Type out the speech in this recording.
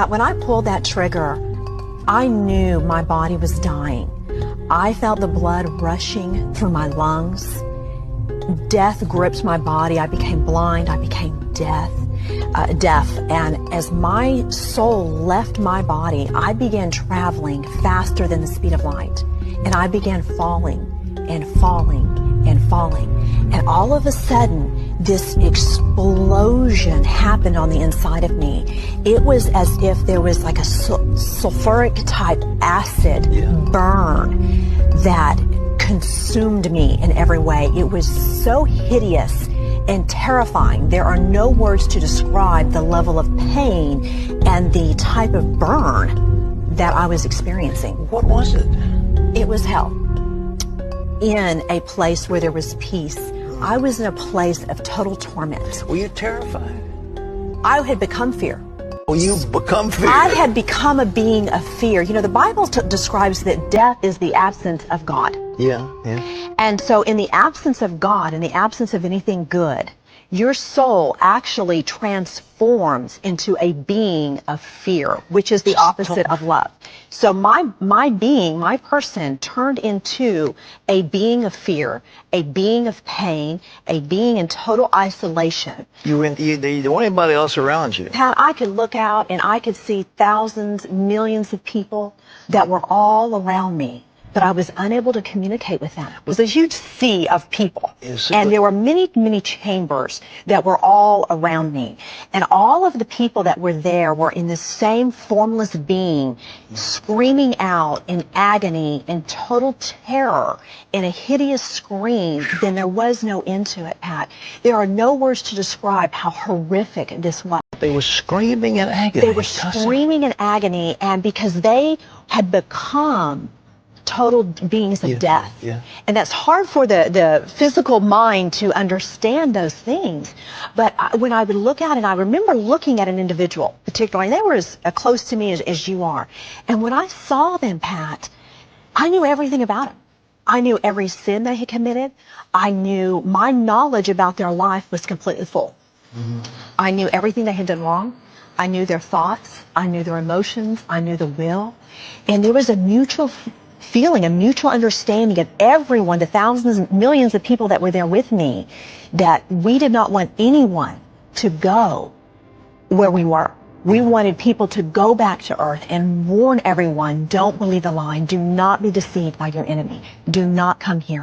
When I pulled that trigger, I knew my body was dying. I felt the blood rushing through my lungs. Death gripped my body. I became blind. I became deaf. And as my soul left my body, I began traveling faster than the speed of light. And I began falling and falling and falling. And all of a sudden, this explosion happened on the inside of me. It was as if there was like a sulfuric type acid burn that consumed me in every way. It was so hideous and terrifying. There are no words to describe the level of pain and the type of burn that I was experiencing. What was it? It was hell. In a place where there was peace. I was in a place of total torment. Were you terrified? I had become fear. Oh, you've become fear. I had become a being of fear. You know, the Bible describes that death is the absence of God. Yeah. And so in the absence of God, in the absence of anything good, your soul actually transforms into a being of fear, which is the opposite of love. So my being, my person turned into a being of fear, a being of pain, a being in total isolation. There weren't anybody else around you. Pat, I could look out and I could see thousands, millions of people that were all around me, but I was unable to communicate with them. It was a huge sea of people. And there were many, many chambers that were all around me. And all of the people that were there were in the same formless being, screaming out in agony and total terror in a hideous scream. Then there was no end to it, Pat. There are no words to describe how horrific this was. They were screaming in agony. They were screaming in agony, and because they had become total beings of death. And that's hard for the physical mind to understand those things. But when I would look out, and I remember looking at an individual particularly, and they were as close to me as you are. And when I saw them, Pat, I knew everything about them. I knew every sin they had committed. I knew my knowledge about their life was completely full. I knew everything they had done wrong. I knew their thoughts. I knew their emotions. I knew the will. And there was a mutual feeling, a mutual understanding of everyone, the thousands and millions of people that were there with me, that we did not want anyone to go where we were. We wanted people to go back to earth and warn everyone, don't believe the lie. Do not be deceived by your enemy. Do not come here.